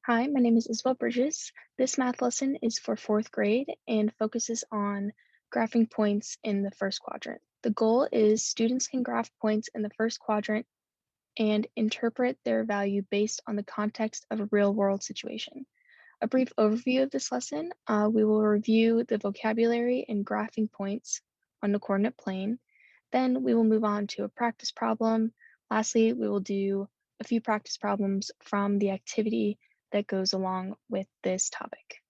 Hi, my name is Isabel Bridges. This math lesson is for fourth grade and focuses on graphing points in the first quadrant. The goal is students can graph points in the first quadrant and interpret their value based on the context of a real-world situation. A brief overview of this lesson, we will review the vocabulary and graphing points on the coordinate plane. Then we will move on to a practice problem. Lastly, we will do a few practice problems from the activity that goes along with this topic.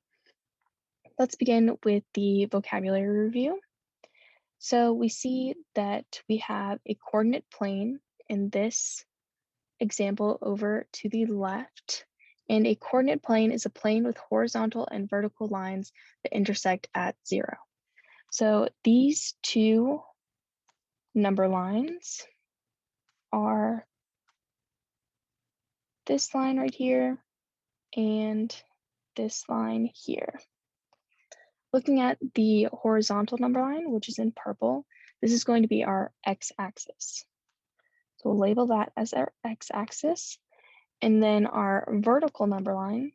Let's begin with the vocabulary review. So we see that we have a coordinate plane in this example over to the left. And a coordinate plane is a plane with horizontal and vertical lines that intersect at 0. So these two number lines are this line right here and this line here. Looking at the horizontal number line, which is in purple, this is going to be our x-axis. So we'll label that as our x-axis. And then our vertical number line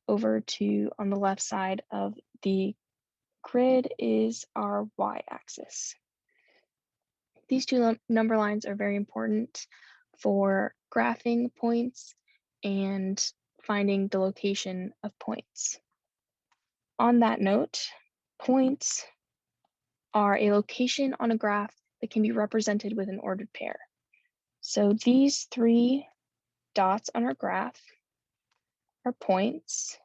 over to on the left side of the grid is our y-axis. These two number lines are very important for graphing points and finding the location of points. On that note, points are a location on a graph that can be represented with an ordered pair. So these three dots on our graph are points,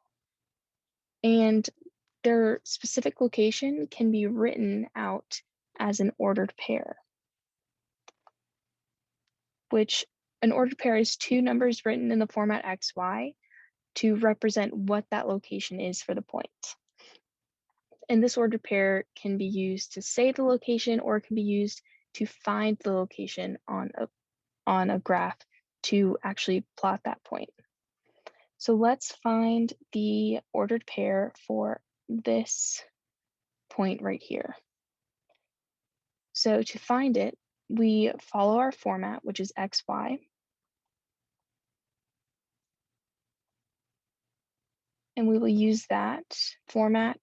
and their specific location can be written out as an ordered pair, which an ordered pair is two numbers written in the format xy to represent what that location is for the point. And this ordered pair can be used to say the location, or it can be used to find the location on a graph to actually plot that point. So let's find the ordered pair for this point right here. So to find it, we follow our format, which is xy. And we will use that format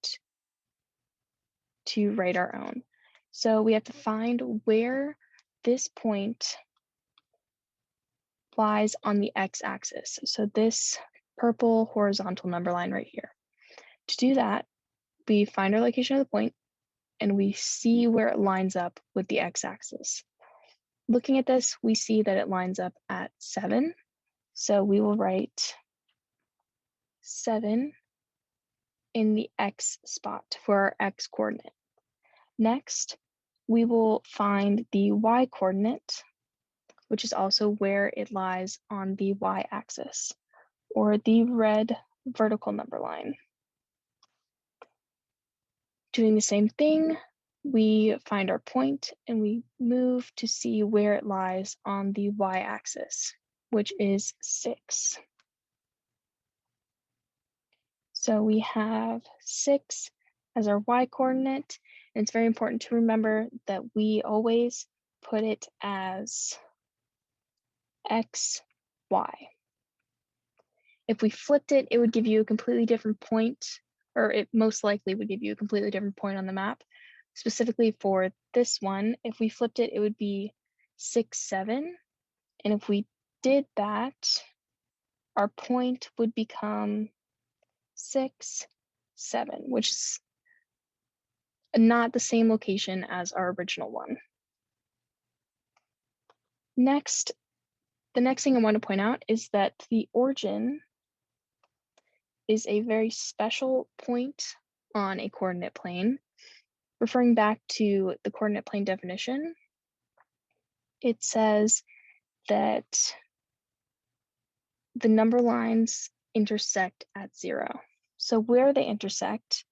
to write our own. So we have to find where this point lies on the x-axis. So this purple horizontal number line right here. To do that, we find our location of the point and we see where it lines up with the x-axis. Looking at this, we see that it lines up at 7. So we will write 7 in the x spot for our x coordinate. Next, we will find the y coordinate, which is also where it lies on the y-axis, or the red vertical number line. Doing the same thing, we find our point and we move to see where it lies on the y-axis, which is 6. So we have 6 as our y coordinate, and it's very important to remember that we always put it as x, y. If we flipped it, it would give you a completely different point, or it most likely would give you a completely different point on the map. Specifically for this one, if we flipped it, it would be 6, 7. And if we did that, our point would become 6, 7, which is not the same location as our original one. Next, the next thing I want to point out is that the origin is a very special point on a coordinate plane. Referring back to the coordinate plane definition, it says that the number lines intersect at 0. So where they intersect,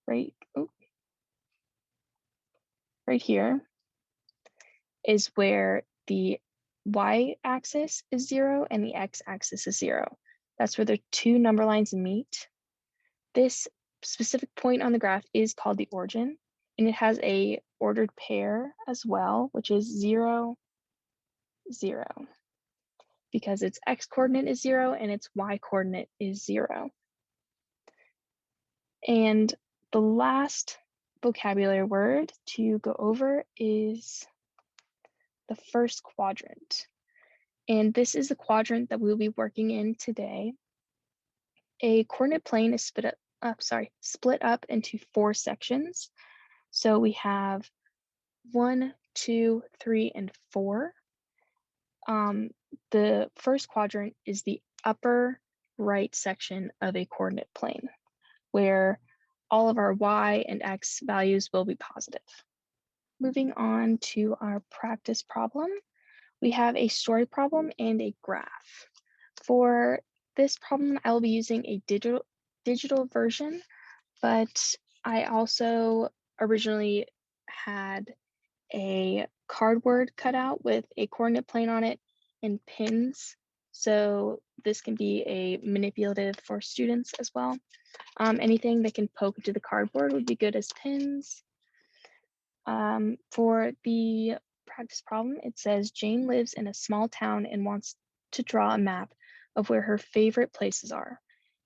right here, is where the y-axis is 0 and the x-axis is 0. That's where the two number lines meet. This specific point on the graph is called the origin, and it has a ordered pair as well, which is 0, 0. because its x coordinate is 0 and its y coordinate is 0. And the last vocabulary word to go over is the first quadrant. And this is the quadrant that we'll be working in today. A coordinate plane is split up into 4 sections. So we have 1, 2, 3, and 4. The first quadrant is the upper right section of a coordinate plane, where all of our y and x values will be positive. Moving on to our practice problem, we have a story problem and a graph. For this problem, I will be using a digital version, but I also originally had a cardboard cutout with a coordinate plane on it and pins. So this can be a manipulative for students as well. Anything that can poke into the cardboard would be good as pins. For the practice problem, it says Jane lives in a small town and wants to draw a map of where her favorite places are.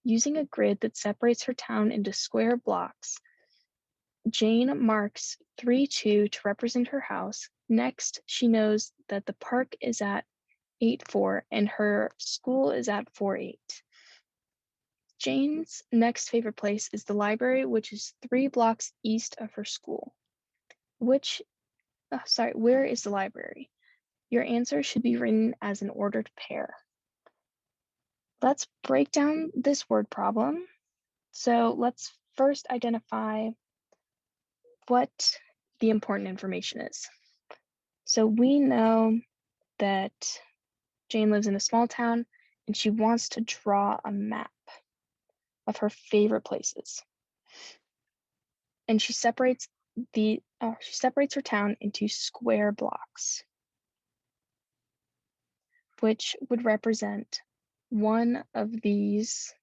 Using a grid that separates her town into square blocks, Jane marks 3-2 to represent her house. Next, she knows that the park is at 8-4 and her school is at 4-8. Jane's next favorite place is the library, which is 3 blocks east of her school. Where is the library? Your answer should be written as an ordered pair. Let's break down this word problem. So let's first identify what the important information is. So we know that Jane lives in a small town and she wants to draw a map of her favorite places. And she separates her town into square blocks, which would represent one of these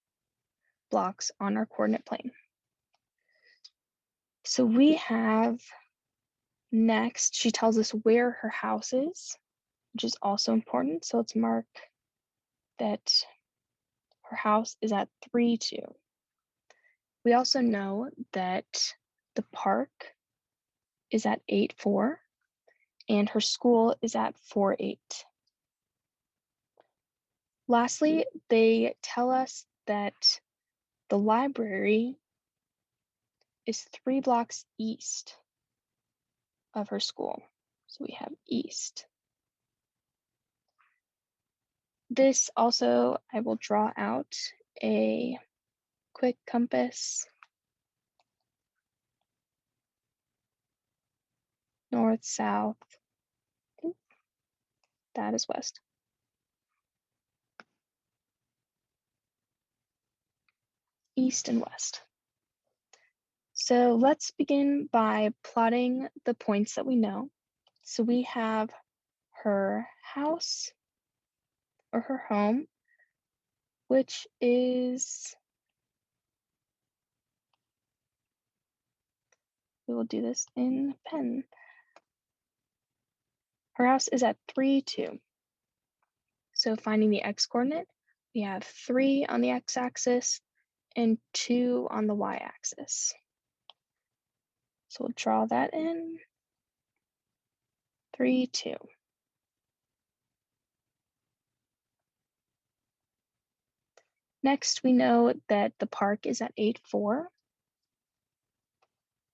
blocks on our coordinate plane. So we have next, she tells us where her house is, which is also important. So let's mark that her house is at 3-2. We also know that the park is at 8-4 and her school is at 4-8. Lastly, they tell us that the library is 3 blocks east of her school. So we have east. This also, I will draw out a quick compass. North, south, that is west. East and west. So let's begin by plotting the points that we know. So we have her house or her home, which is, we will do this in pen. Her house is at 3-2. So finding the x coordinate, we have 3 on the x-axis and 2 on the y-axis. So we'll draw that in, 3-2. Next, we know that the park is at 8-4.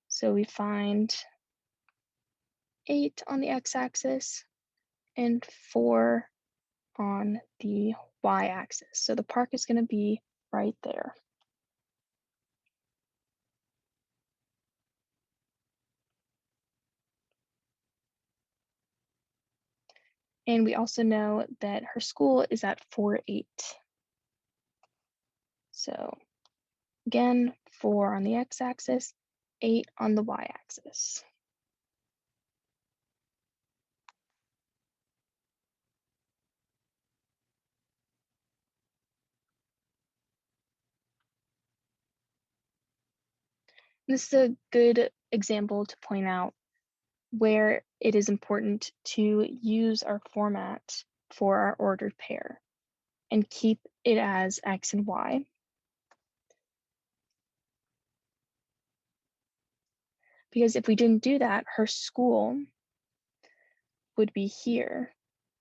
So we find 8 on the x-axis and 4 on the y-axis. So the park is going to be right there. And we also know that her school is at 4-8. So again, 4 on the x-axis, 8 on the y-axis. This is a good example to point out where it is important to use our format for our ordered pair and keep it as X and Y. Because if we didn't do that, her school would be here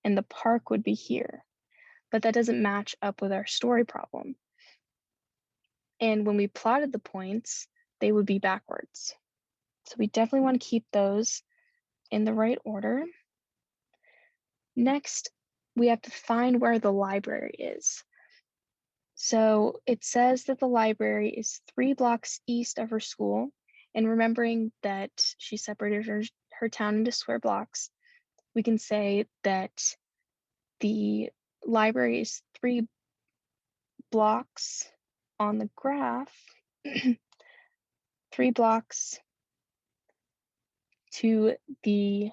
and the park would be here, but that doesn't match up with our story problem. And when we plotted the points, they would be backwards. So we definitely want to keep those in the right order. Next, we have to find where the library is. So it says that the library is 3 blocks east of her school. And remembering that she separated her town into square blocks, we can say that the library is 3 blocks on the graph, 3 blocks to the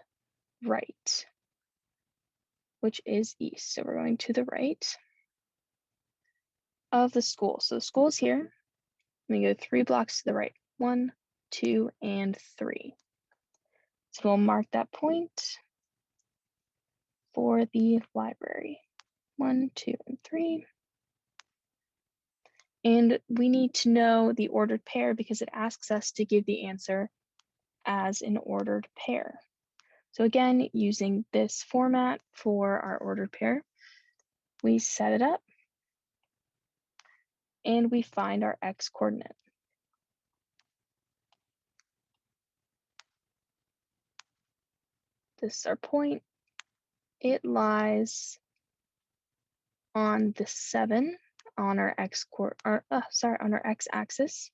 right, which is east. So we're going to the right of the school. So the school is here. We go 3 blocks to the right. 1, 2, and 3. So we'll mark that point for the library. 1, 2, and 3. And we need to know the ordered pair because it asks us to give the answer as an ordered pair. So again, using this format for our ordered pair, we set it up and we find our X coordinate. This is our point. It lies on the 7 on our on our X axis.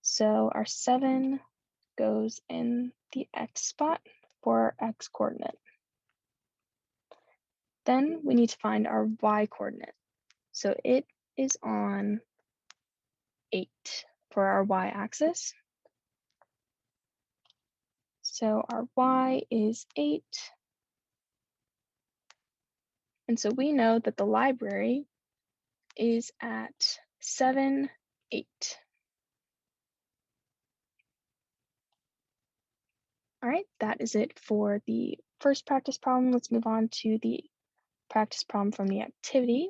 So our 7 goes in the X spot for our X coordinate. Then we need to find our Y coordinate. So it is on 8 for our Y axis. So our Y is 8. And so we know that the library is at 7, 8. All right, that is it for the first practice problem. Let's move on to the practice problem from the activity.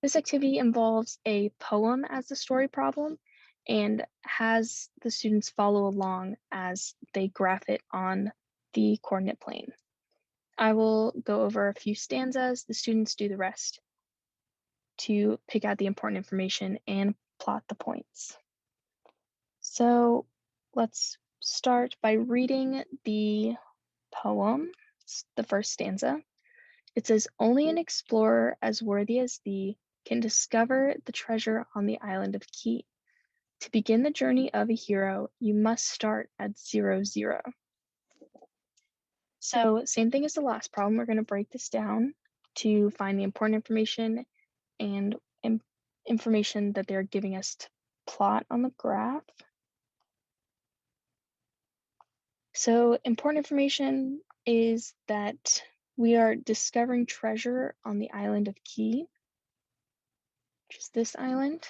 This activity involves a poem as the story problem and has the students follow along as they graph it on the coordinate plane. I will go over a few stanzas. The students do the rest to pick out the important information and plot the points. So let's start by reading the poem, the first stanza. It says, "Only an explorer as worthy as thee can discover the treasure on the island of Key. To begin the journey of a hero, you must start at 0, 0." So same thing as the last problem, we're going to break this down to find the important information and information that they're giving us to plot on the graph. So important information is that we are discovering treasure on the island of Key, which is this island,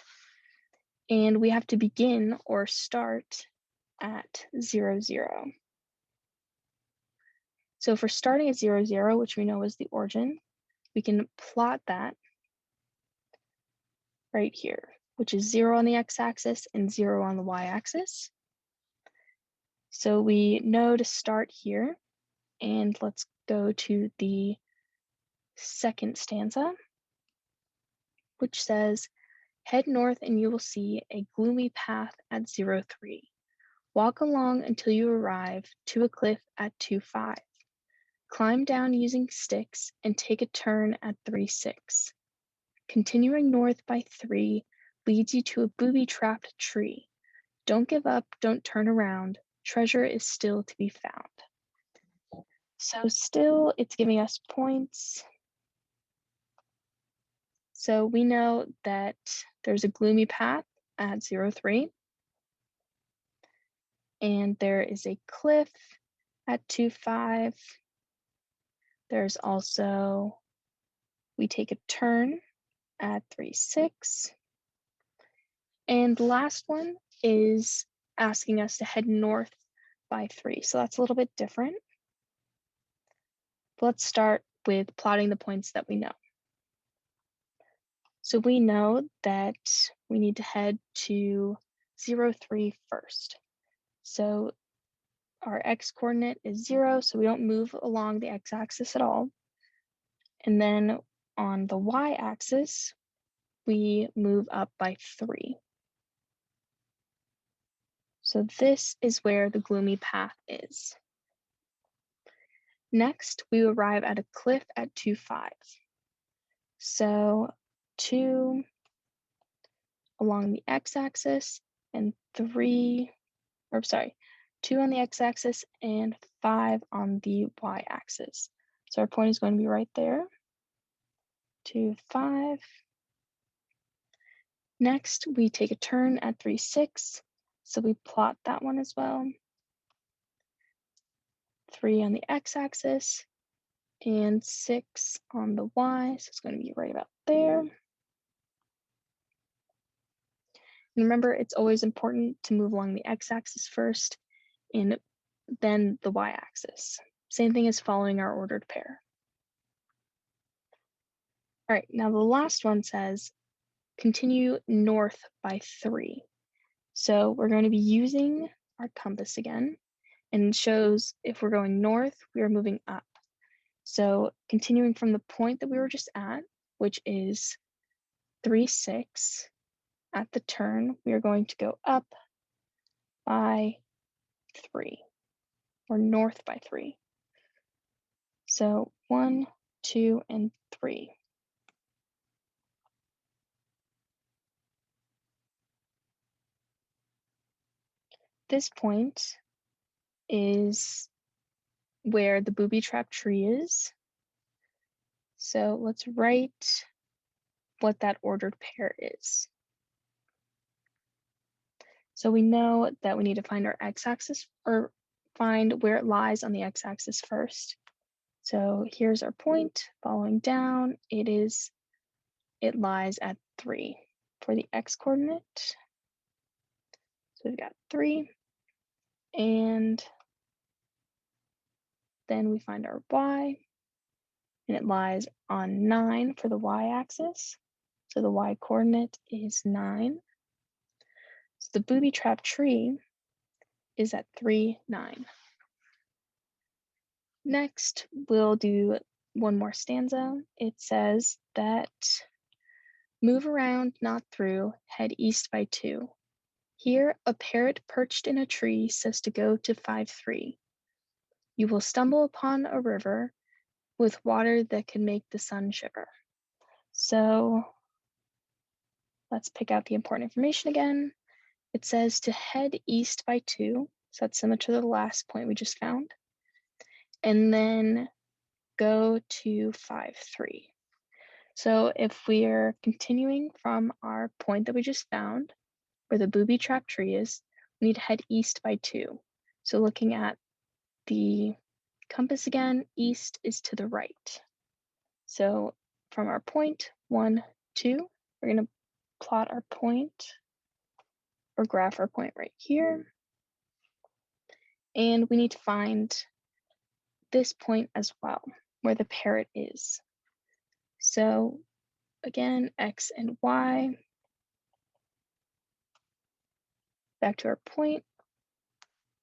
and we have to begin or start at 0, 0. So if we're starting at 0, 0, which we know is the origin, we can plot that right here, which is 0 on the x-axis and 0 on the y-axis. So we know to start here, and let's go to the second stanza, which says, "Head north and you will see a gloomy path at 0, 3. Walk along until you arrive to a cliff at 2, 5. Climb down using sticks and take a turn at 3, 6. Continuing north by 3 leads you to a booby-trapped tree. Don't give up, don't turn around. Treasure is still to be found." So still, it's giving us points. So we know that there's a gloomy path at 0, 3. And there is a cliff at 2, 5. There's also, we take a turn at 3, 6. And the last one is asking us to head north by 3. So that's a little bit different. Let's start with plotting the points that we know. So we know that we need to head to 0, 3 first. So our x coordinate is 0, so we don't move along the x-axis at all. And then on the y-axis, we move up by 3. So this is where the gloomy path is. Next, we arrive at a cliff at 2, 5. So 2 along the x-axis and 3, or sorry, 2 on the x-axis and 5 on the y-axis. So our point is going to be right there, 2, 5. Next, we take a turn at 3, 6. So we plot that one as well. 3 on the x-axis and 6 on the y, so it's going to be right about there. And remember, it's always important to move along the x-axis first and then the y-axis. Same thing as following our ordered pair. All right, now the last one says continue north by 3. So we're going to be using our compass again, and it shows if we're going north, we are moving up. So continuing from the point that we were just at, which is 3, 6, at the turn, we are going to go up by 3, or north by 3. So 1, 2, and 3. This point is where the booby trap tree is. So let's write what that ordered pair is. So we know that we need to find our x-axis, or find where it lies on the x-axis first. So here's our point, following down, it lies at 3 for the x-coordinate. So we've got 3, and then we find our y, and it lies on 9 for the y-axis. So the y-coordinate is 9. So the booby trap tree is at 3, 9. Next, we'll do one more stanza. It says that move around, not through, head east by 2. Here, a parrot perched in a tree says to go to 5, 3. You will stumble upon a river with water that can make the sun shiver. So let's pick out the important information again. It says to head east by 2. So that's similar to the last point we just found. And then go to 5, 3. So if we're continuing from our point that we just found, where the booby trap tree is, we need to head east by 2. So looking at the compass again, east is to the right. So from our point, 1, 2, we're going to plot our point, or graph our point right here. And we need to find this point as well, where the parrot is. So again, x and y. Back to our point.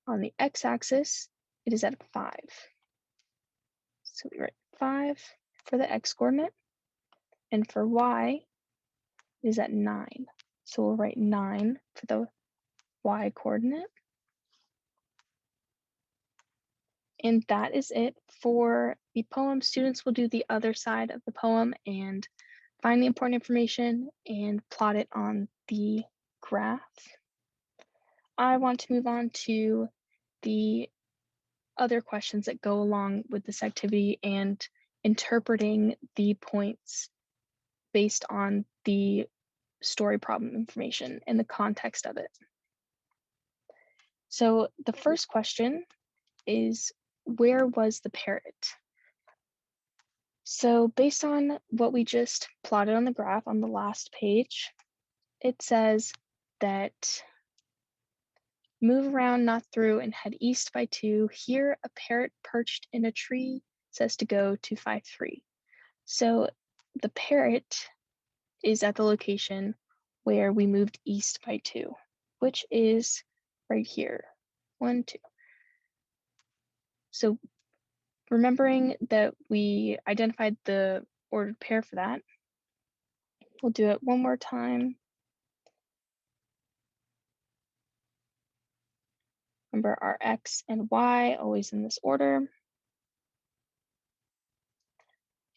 On the x-axis, it is at 5. So we write 5 for the x-coordinate, and for y, it is at 9. So we'll write 9 for the y-coordinate. And that is it for the poem. Students will do the other side of the poem and find the important information and plot it on the graph. I want to move on to the other questions that go along with this activity and interpreting the points based on the story problem information and the context of it. So the first question is, where was the parrot? So based on what we just plotted on the graph on the last page, it says that move around, not through, and head east by 2. Here, a parrot perched in a tree says to go to 5, 3. So the parrot is at the location where we moved east by 2, which is right here, 1, 2. So remembering that we identified the ordered pair for that, we'll do it one more time. Remember our X and Y always in this order.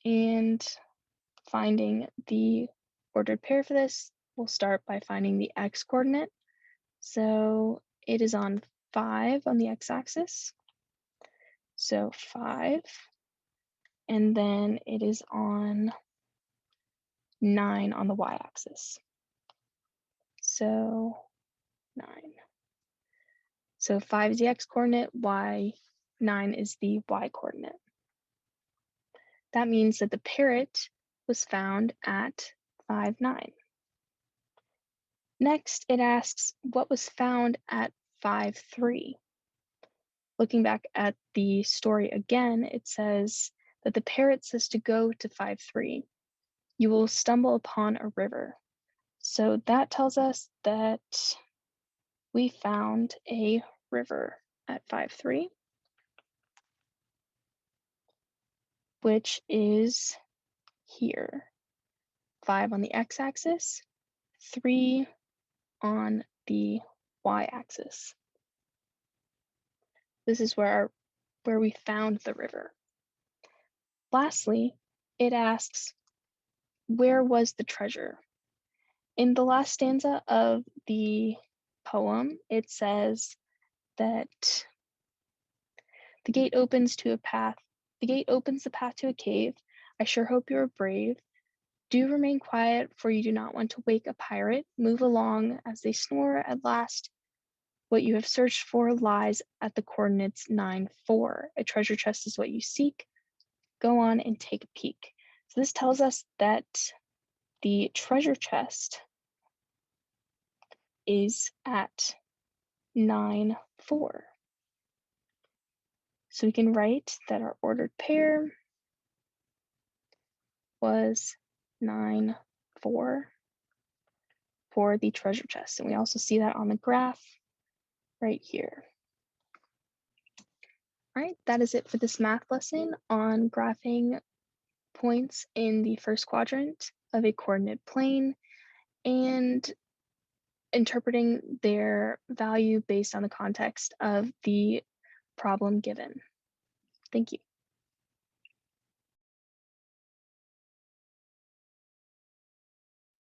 And finding the ordered pair for this, we'll start by finding the X coordinate. So it is on 5 on the X-axis. So 5. And then it is on 9 on the Y-axis. So 9. So 5 is the X coordinate, 9 is the Y coordinate. That means that the parrot was found at 5, 9. Next, it asks what was found at 5, 3. Looking back at the story again, it says that the parrot says to go to 5, 3. You will stumble upon a river. So that tells us that we found a river at 5, 3, which is here. 5 on the X-axis, 3 on the Y-axis. This is where we found the river. Lastly, it asks, where was the treasure? In the last stanza of the poem, it says that the gate opens the path to a cave. I sure hope you are brave. Do remain quiet, for you do not want to wake a pirate. Move along as they snore. At last, what you have searched for lies at the coordinates 9, 4. A treasure chest is what you seek. Go on and take a peek. So this tells us that the treasure chest is at 9, 4. So we can write that our ordered pair was 9, 4 for the treasure chest. And we also see that on the graph right here. All right, that is it for this math lesson on graphing points in the first quadrant of a coordinate plane and interpreting their value based on the context of the problem given. Thank you.